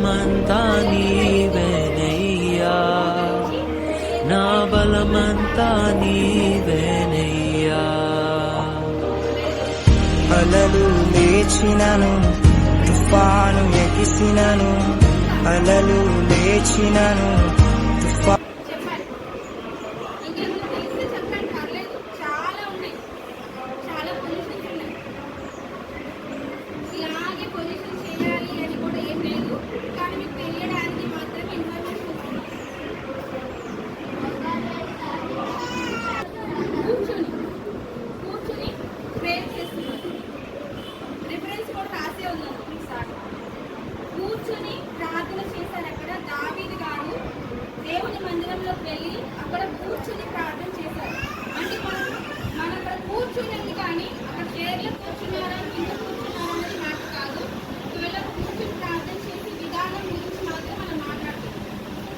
బలమంతా నీవేనయ్యా, నా బలమంతా నీవేనయ్యా. అలలు లేచినను, తుఫాను ఎగిసినను, అలలు లేచినను, కూర్చుని ప్రార్థన చేశారు. అక్కడ దావీదు గారు దేవుని మందిరంలోకి వెళ్ళి అక్కడ కూర్చుని ప్రార్థన చేశారు. అంటే మనం అక్కడ కూర్చునేది కానీ అక్కడ చైర్లో కూర్చున్నారా కింద కూర్చున్నారా అనేది మాట కాదు. ఒకవేళ కూర్చుని ప్రార్థన చేసే విధానం గురించి మాత్రం మనం మాట్లాడుతున్నాం.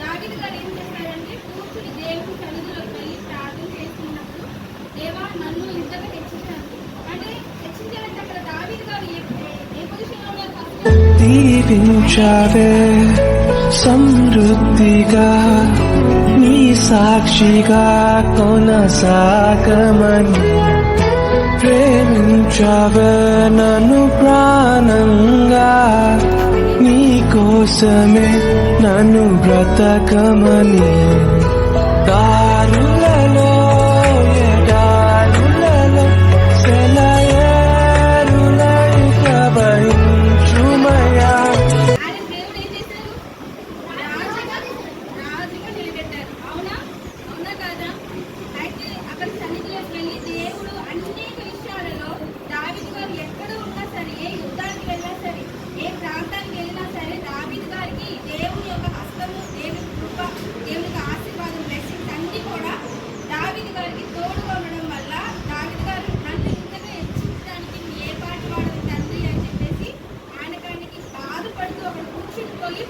దావీదు గారు ఏం చేశారంటే కూర్చుని దేవుని సన్నిధిలోకి వెళ్ళి ప్రార్థన చేస్తున్నప్పుడు దేవా నన్ను ఇంతగా హెచ్చించాను అంటే హెచ్చించాలంటే అక్కడ దావీదు గారు ఏ పొజిషన్లో ఉన్నారు? దీవించావే సమృద్ధిగా నీ సాక్షిగా కొనసాగమని, ప్రేమించావే నన్ను ప్రాణంగా, నీ కోసమే నన్ను బ్రతకమని. దారులలో ఎడారులలో సెలయేరులై ప్రవహించుమయా.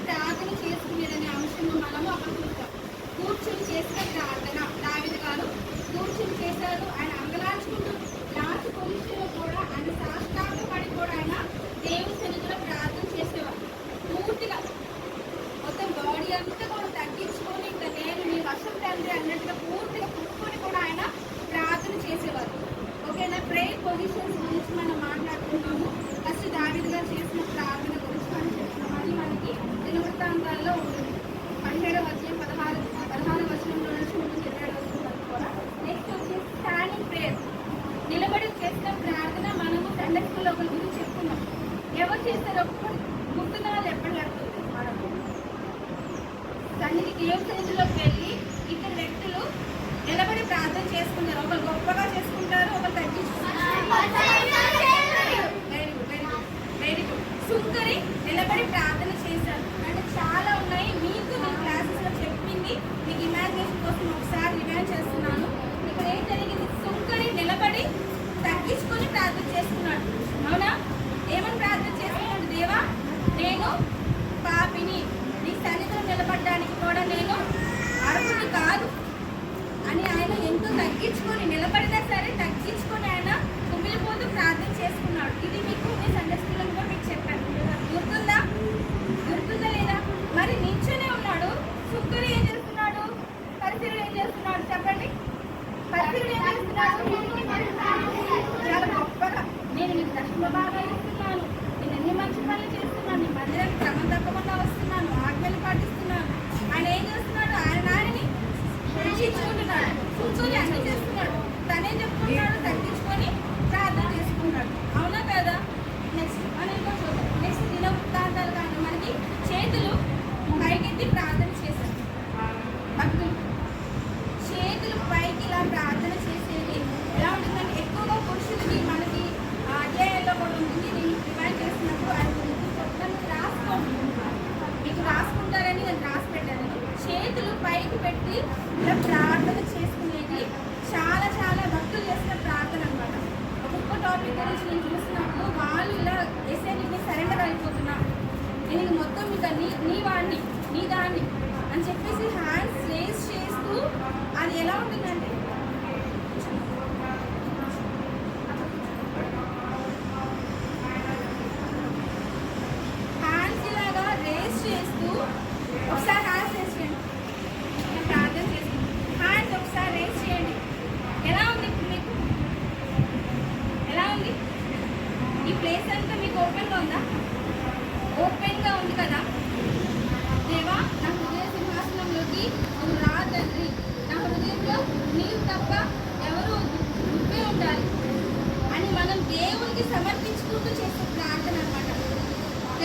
ప్రార్థన చేసుకునేదనే అంశం మనము అక్కడ చూస్తాం. కూర్చుని చేసిన ప్రార్థన దావీదు గారు కూర్చుని చేశారు. ఆయన అంగలాచుకుంటూ లాస్ట్ పొజిషన్లో కూడా ఆయన సాష్టాంగ పడి కూడా ఆయన దేవుని సన్నిధిలో ప్రార్థన చేసేవారు. పూర్తిగా మొత్తం బాడీ అంతా కూడా తగ్గించుకొని ఇంకా నేను నీ వశం తండ్రి అన్నట్టుగా పూర్తిగా పుట్టుకొని కూడా ఆయన ప్రార్థన చేసేవారు. ఓకేనా? ప్రేయర్ పొజిషన్స్ గురించి మనం మాట్లాడుతున్నాము. ఫస్ట్ దావీదు గారు చేసిన ప్రార్థన గురించి మనం చెప్తున్నాం. అది మనకి దినవృత్తాంతాల్లో ఉంటుంది. 17వ అధ్యాయం 16వ వచనంలో నుంచి ముందు 27వ వచనం వరకు కూడా. నెక్స్ట్ వచ్చేసి స్టాండింగ్ ప్రేయర్, నిలబడి చేసిన ప్రార్థన. మనము సండే స్కూల్లో ఒకరి గురించి చెప్పుకున్నాం. ఎవరు చేస్తారు? ఒక్కరు గుర్తున్న వాళ్ళు ఎప్పుడు కడుతుంది. మనం సన్నిధి దేవుని సన్నిధిలోకి వెళ్ళి ఇద్దరు వ్యక్తులు నిలబడి ప్రార్థన చేసుకుంటారు. ఒకరు గొప్పగా చేసుకుంటారు, ఒకరు తగ్గించుకుంటారు. Very good. సుంకరి నిలబడి ప్రార్థన చేశారు. అంటే చాలా ఉన్నాయి. మీకు నేను క్లాసెస్లో చెప్పింది మీకు ఇమాజినేషన్ కోసం ఒకసారి రివైండ్ చేస్తున్నాను. ఇక్కడ ఏం జరిగింది? సుంకరి నిలబడి తగ్గించుకొని ప్రార్థన చేసుకున్నాడు. అవునా? ఏమని ప్రార్థన చేసుకున్నాడు? దేవా నేను పాపిని, నీ సన్నిధిలో నిలబడడానికి కూడా నేను అర్హుని కాదు అని ఆయన ఎంతో తగ్గించుకొని నిలబడినా సరే తగ్గించుకొని ఆయన కుమిలిపోతూ ప్రార్థన చేసుకున్నాడు. ఇది మీకు మీ సండే స్కూల్లో కూడా మీకు చెప్పాను. గుర్తుందా? గుర్తుందా లేదా? మరి నిల్చొనే ఉన్నాడు. సుక్కరు ఏం చేస్తున్నాడు? పరిశీలన ఏం చేస్తున్నాడు? చెప్పండి. పరిశీలన ఏం చేస్తున్నాడు? చాలా గొప్పగా నేను నీకు దశమ భాగాలు ఇస్తున్నాను, నేను ఎన్ని మంచి పనులు చేస్తున్నాను, నీ మందిరానికి క్రమం తప్పకుండా వస్తున్నాను, ఆజ్ఞలు పాటిస్తున్నాను. ఆయన ఏం చేస్తున్నాడు? ఆయనని రక్షించుకుంటున్నాడు. కూర్చొని అన్ని చేస్తున్నాడు. తనేం చెప్పుకున్నాడు? తగ్గించుకొని ప్రార్థన చేసుకున్నాడు. అవునా కదా? నెక్స్ట్ మనం ఇంకా చూద్దాం. నెక్స్ట్ దినవృత్తాంతాలు కానీ మనకి చేతులు పైకెత్తి ప్రార్థన చేశారు. భక్తులు చేతులు పైకి ఇలా ప్రార్థన చేసేది ఎలా ఉంటుందంటే ఎక్కువగా పురుషులకి మనకి అధ్యాయంలో కూడా ఉంటుంది. నేను రివైండ్ చేసినప్పుడు అది చెప్తాను. రాసుకోండి, మీకు రాసుకుంటారని నేను రాసి పెట్టాను. చేతులు పైకి పెట్టి ఇలా ప్రార్థన చేసుకునేది చాలా చాలా భక్తులు చేసిన ప్రార్థన అనమాట. ఒక్కొక్క టాపిక్ గురించి నేను చూసినప్పుడు వాళ్ళు ఇలా ఎస్ఐ నీకు సరెండర్ అయిపోతున్నా, నేను మొత్తం ఇంకా నీ వాడిని నీ దాన్ని అని చెప్పేసి హ్యాండ్స్ రేస్ చేస్తూ అది ఎలా ఉంటుందంటే హ్యాండ్స్ ఇలాగా రేస్ చేస్తూ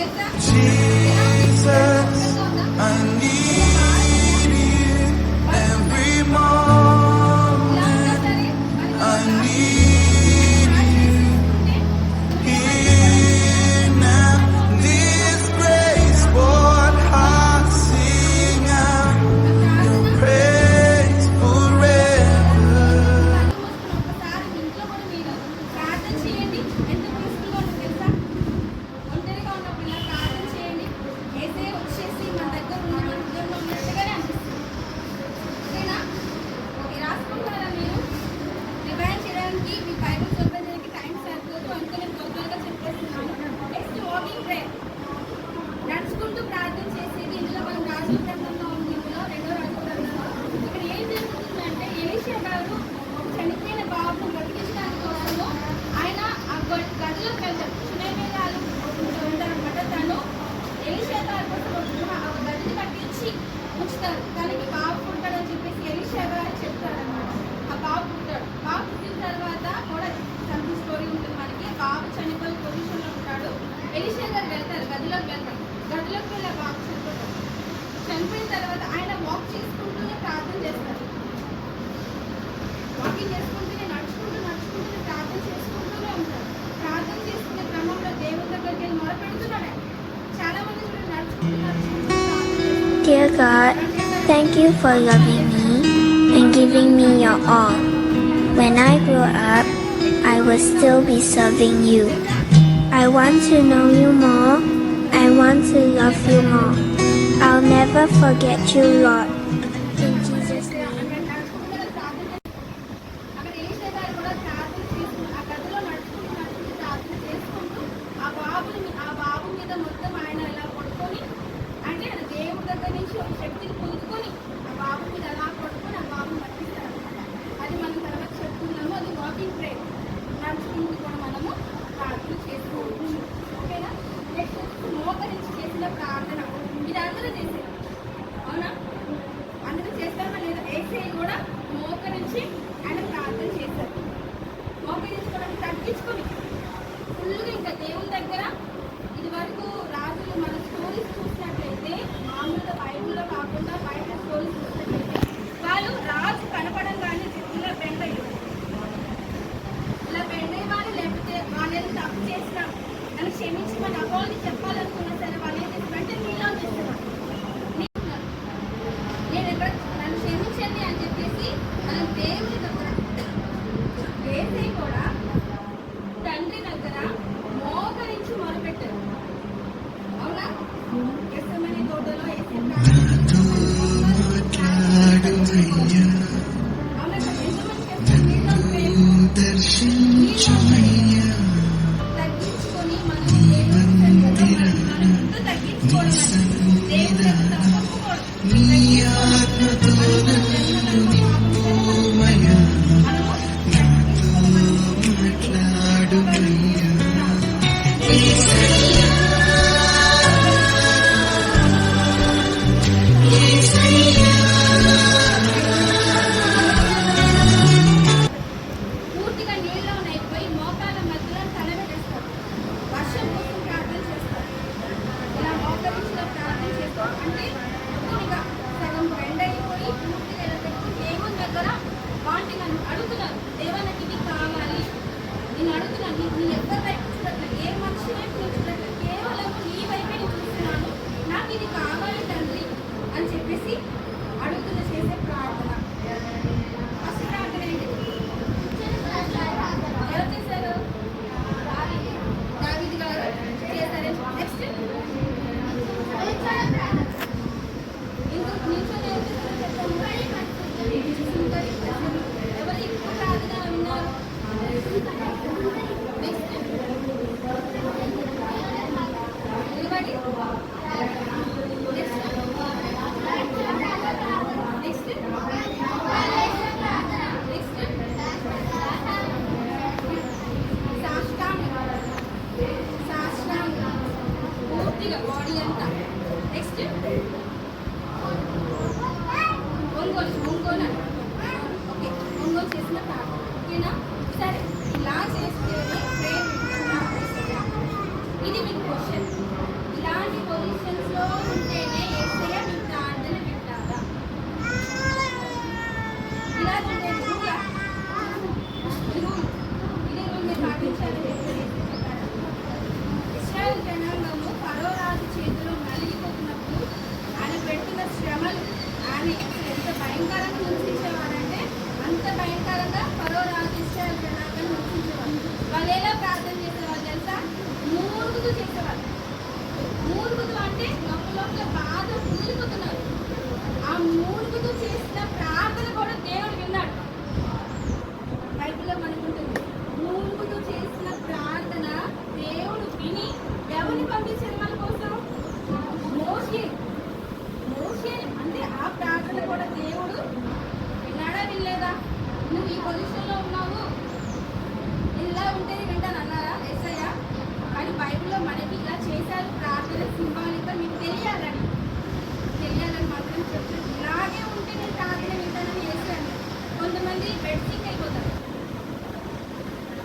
తెలుసా? Jesus, I need you every moment. ఇలా ఉన్నా సరే మరి I need you here now. This grace, what hearts sing out your praise forever. ఒకసారి ఇంట్లో కూడా మీరు ప్రార్థన చేయండి. ఎంత పీస్ఫుల్గా ఉంటుంది తెలుసా? ఒంటరిగా ఉన్నప్పుడు ఇలా ప్రార్థన చేయండి. ఏసే వచ్చేసి మన దగ్గర ఉన్న మన హృదయంలో ఉన్నట్టుగానే అనిపిస్తుంది. ఓకేనా? ఓకే, రాసుకుంటారా మీరు? రివైండ్ చేయడానికి మీ బైబిల్ చదవడానికి టైం సరిపోదు, అందుకే నేను త్వరగా చెప్పేస్తున్నాను. నెక్స్ట్ వాకింగ్ ప్రేయర్, నడుచుకుంటూ ప్రార్థన చేసేది. ఇందులో మనం రాజుల గ్రంథంలో ఉంది. ఇందులో 2వ రాజుల గ్రంథంలో ఇక్కడ ఏం జరుగుతుందంటే ఎలీషా గారు చనిపోయిన బాబును బ్రతికించడానికి కోసము ఆయన ఆ గదిలోకి వెళ్తారు. సునేమేయాలు ఉంటారనమాట. తను ఎలీషా గారి కోసం ఒక గదిని కట్టించి ఉంచుతారు. తనకి బాబు పుట్టాడని చెప్పేసి ఎలీషా గారు చెప్తారనమాట. ఆ బాబు పుట్టాడు. బాబు పుట్టిన తర్వాత కూడా సంథింగ్ స్టోరీ ఉంటుంది మనకి. బాబు చనిపోయే పొజిషన్లో ఉంటాడు. ఎలీషా గారు వెళ్తారు, గదిలోకి వెళ్తారు. గదిలోకి వెళ్ళి ఆ బాబు చనిపోతాడు. చనిపోయిన తర్వాత ఆయన వాక్ చేసుకుంటూనే ప్రార్థన చేస్తారు. వాకింగ్ చేసుకుంటూనే నడుచుకుంటూనే ప్రార్థన చేసుకుంటూనే ఉంటారు. ప్రార్థన చేసుకునే క్రమంలో దేవుని దగ్గరికి వెళ్ళి మొరపెడుతున్నాడు. చాలా మంది చూడండి నడుచుకుంటూ ప్రార్థన చేస్తారు. Dear God, thank you for loving me and giving me your all. When I grow up, I will still be serving you. I want to know you more. I want to love you more. I'll never forget you, Lord. In Jesus' name. అక్కడ Elisha గారు కూడా ప్రార్థన చేసుకుంటూ ఆ గదిలో నడుచుకుంటూ ప్రార్థన చేసుకుంటూ ఆ బాబు మీద మొత్తం ఆయన ఇలా పడుకొని, అంటే ఆయన దేవుడి దగ్గర నుంచి ఒక శక్తిని పొందుకొని ఆ బాబు మీద అలా పడుకొని ఆ బాబుని బతికిస్తారు. అది మనం తర్వాత చెప్తున్నాము. అది వాకింగ్ ప్రేయర్. నడుచుకుంటూ కూడా మనము ప్రార్థన చేసుకోవచ్చు. ఓకేనా? నెక్స్ట్ మోకరించి చేసిన ప్రార్థన. ఇది అందరూ చేసేది, అవునా? అందరూ చేస్తామా లేదా? ఏసై కూడా మోకరించి ఆయన ప్రార్థన చేశారు. మోకరించుకోవడానికి తగ్గించుకొని ఫుల్గా ఇంకా దేవుని దగ్గర. ఇది వరకు రాజులు మన స్టోరీస్ చూసినట్లయితే, మామూలుగా బైబిల్లో కాకుండా బయట స్టోరీస్ చూసినట్లయితే వాళ్ళు రాజు కనపడంగానే ఇలా బెండ్ అయ్యారు. ఇలా బెండ్ అయ్యేవాళ్ళు, లేకపోతే వాళ్ళు ఏదో తప్పు చేసినా నన్ను క్షమించి మన అపోల్ని చెప్పాలనుకున్నా సరే వాళ్ళు ఏం చేస్తారంటే మీలో చేస్తున్నారు. నేను ఎక్కడ నన్ను క్షమించండి అని చెప్పేసి మనం దేవుని దగ్గర, ఏసై కూడా తండ్రి దగ్గర మోకరించి మొరపెట్టారు. అవునా? గెత్సేమనే తోటలో ఏసై అవునా? ఎంతమంది తగ్గించుకొని మనం దేవుని తగ్గించుకోవడం దేవుని దగ్గర పూర్తిగా నీళ్ళలో అయిపోయి మోకాళ్ళ మధ్యలో తలబెట్టేస్తారు. వర్షం కోసం ప్రార్థన చేస్తారు. ఇలా మోకరించిన ప్రార్థన చేస్తారు. అంటే పూర్తిగా సగం బెండ్ అయిపోయి పూర్తిగా ఇలా పెట్టి దేవుని దగ్గర వాటిని అడుగుతున్నారు. దేవా, నాకు ఇది కావాలి, నేను అడుగుతున్నాను. నీ ఎవరి వైపు చూడట్లేదు, ఏ మనిషి వైపు నేను చూడట్లేదు, కేవలం నీ వైపే నేను చూస్తున్నాను. నాకు ఇది కావాలి తండ్రి అని చెప్పేసి అడుగుతున్న చేసే ప్రార్థన. ఫస్ట్ ప్రార్థన ఏంటి? ఎవరు చేశారు? దావీదు గారు చేశారు. నెక్స్ట్ ఇంకో నిమిషం ఏం చేశారో చెప్పండి. ఎవరు ఎక్కువ ప్రార్థన విన్నారు? నెక్స్ట్ నిలబడి. పూర్తిగా బాడీ అంతా. నెక్స్ట్ ఒంగోలు ఓకే, ఒంగోలు చేసిన ప్రార్థన. ఓకేనా? సరే, ఇలా చేస్తే ఇది మీకు క్వశ్చన్. ఇలాగ ఉండే రూలా ఇది రూల్ ఇదే రూల్ మీరు పాటించాలని చెప్పారా? ఇశ్రాయేలు జనాంగము ఫరో రాజు చేతిలో నలిగిపోతున్నప్పుడు ఆయన పెట్టిన శ్రమలు ఆయన ఎంత భయంకరంగా హింసించేవారంటే అంత భయంకరంగా ఫరో రాజు ఇశ్రాయేలు జనాంగాన్ని హింసించేవారు. వాళ్ళు ఎలా ప్రార్థన చేసేవాళ్ళు తెలుసా? మూలుగుతూ చేసేవాళ్ళు. మూలుగుతూ అంటే లోపల బాధ మూలిపోతున్నారు. ఆ మూలుగుతూ చేసిన ప్రార్థన కూడా దేవుడు విన్నాడు. బైబిల్లో మనకుంటుంది, మూలుగుతూ చేసిన ప్రార్థన దేవుడు విని ఎవరిని పంపించారు మన కోసం? మోషే అంటే ఆ ప్రార్థన కూడా దేవుడు విన్నాడా వినలేదా? నువ్వు ఈ పొజిషన్లో ఉన్నావు, ఇలా ఉంటే వింటాను అన్నారా యేసయ్య? కానీ బైబిల్లో మనకి ఇలా చేశారు ప్రార్థన సింబాలిక్గా మీకు తెలియాలని మాత్రం చెప్తాను. ఇలాగే ఉంటే నేను ప్రార్థన వింటానని యేసయ్య. కొంతమంది బెడ్ సిక్ అయిపోతారు,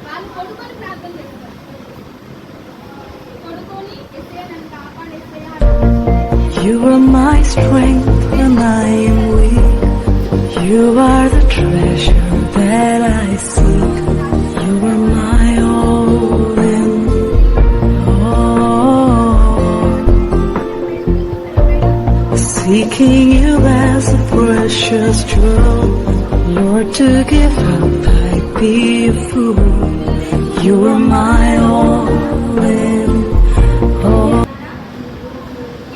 వాళ్ళు కొడుకొని ప్రార్థన చేస్తారు. కొడుకొని యేసయ్య నన్ను కాపాడేసయ్య. You are my strength when I am weak. You are the treasure that I seek. You are my all in all. Seeking you as a precious jewel, Lord, to give up I'd be a fool. You are my all in all.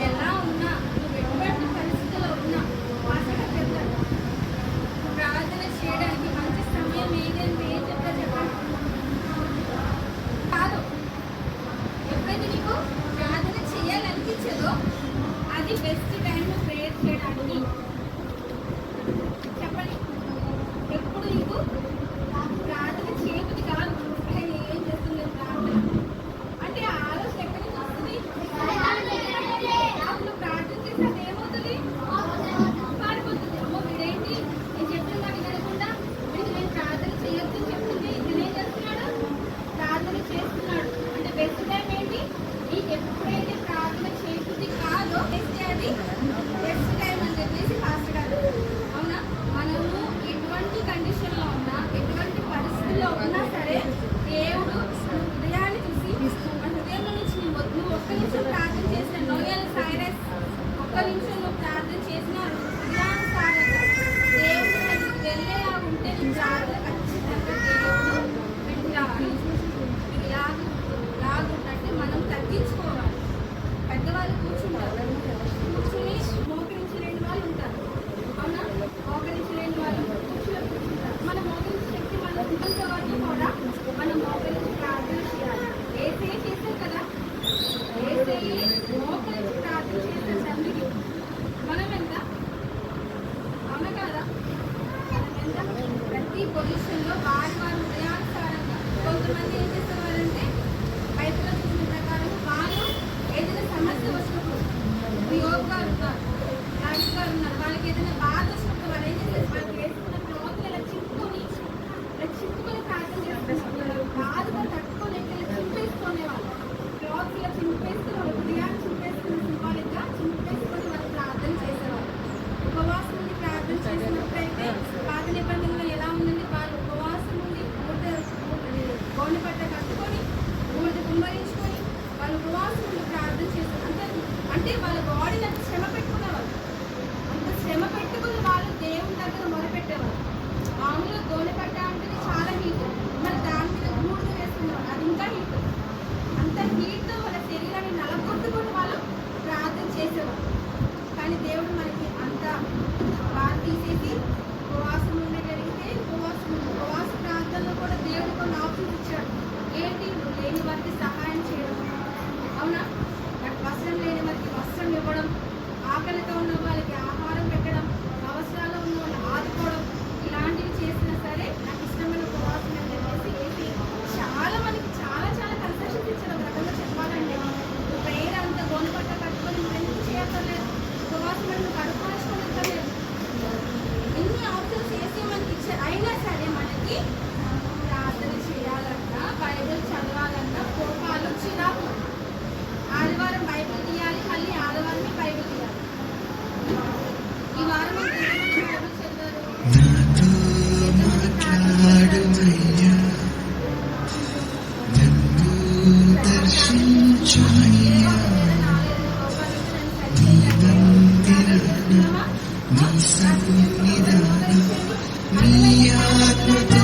ఎలా ఉన్నా నువ్వు ఎటువంటి పరిస్థితిలో ఉన్నా pastor చెప్తాడు ప్రార్థన చేయడానికి మంచి సమయం ఏదంటే ఏం చెప్తా చెప్పండి? కాదు, ఎప్పుడైతే నీకు ప్రార్థన చేయాలనిపించదో అది బెస్ట్ టైం ప్రేయర్ చేయడానికి. చెప్పండి, ఎప్పుడు నీకు ప్రార్థన చేయబుద్ధి కాదు, ఏం చేస్తుంది ప్రార్థన అంటే ఆ ఆలోచన ఎక్కడి నుంచి వస్తుంది? అప్పుడు ప్రార్థన చేస్తే అది ఏమవుతుంది? పారిపోతుంది. అమ్మో వీడేంటి నేను చెప్పిన దాన్ని వినకుండా వీడికి నేను ప్రార్థన చేయొద్దని చెప్తుంది, ఇది ఏం చేస్తున్నాడు? ప్రార్థన చేస్తున్నాడు. అంటే బెస్ట్ టైం ఏంటి? నీకు ఎప్పుడైతే ప్రార్థన చేయబుద్ధి కాదో చేస్తే అది బెస్ట్ టైం అని చెప్పేసి పాస్టర్ గారు. అవునా? మనము ఎటువంటి కండిషన్లో ఉన్నా ఎటువంటి పరిస్థితుల్లో ఉన్నా సరే దేవుడు హృదయాన్ని చూసి మన హృదయంలో నుంచి నువ్వు ఒక్క నిమిషం ప్రార్థన చేసిన నోయల్ సైరస్ ఒక్క నిమిషం నువ్వు ప్రార్థన చేసిన హృదయానుసారంగా దేవుడు దగ్గరికి వెళ్ళేలా ఉంటే నీ ప్రార్థన ఖచ్చితంగా దేవుడు వింటాడు. లాగుంటే మనం తగ్గించుకోవాలి. పెద్దవాళ్ళు కూర్చుంటారు, కూర్చుని మోకరించలేని వాళ్ళు ఉంటారు. అవునా? మోకరించలేని వాళ్ళు కూర్చుని కూర్చుంటారు. మన మోకరించే శక్తి మనం ఉంటుంది కాబట్టి కూడా మనం మోకరించి ప్రార్థన చేయాలి. ఏసే చేశారు కదా, ఏసే మోకరించి ప్రార్థన చేసిన తండ్రికి మనం ఎంత? అవునా కదా? మనం ఎంత? ప్రతి పొజిషన్లో వారి హృదయానుసారంగా కొంతమంది ఏం చేసేవారంటే బైబిల్లో చూసిన ప్రకారం వాళ్ళు ఏదైనా సమస్య వచ్చినప్పుడు యోగ్ గారు ఉన్నారు, రాజు గారు ఉన్నారు, వాళ్ళకి ఏదైనా బాధ వచ్చినప్పుడు వాళ్ళు ఏం చేసేది? వాళ్ళకి వేసుకున్న క్లాత్లు ఇలా చింపుకొని ప్రార్థన చేసుకున్నారు. బాధగా తట్టుకోలేక ఇలా చింపేసుకునేవాళ్ళు. క్లాత్స్ ఇలా చింపేసుకుని వాళ్ళ హృదయాన్ని చింపేసుకుని సింబాలిక్గా చింపేసుకొని వాళ్ళు ప్రార్థన చేసేవాళ్ళు. ఉపవాసం ఉండి ప్రార్థన చేసినప్పుడైతే పాత నిబంధనలో ఎలా ఉందండి? వాళ్ళు ఉపవాసం ఉండి గోనె పట్ట Thank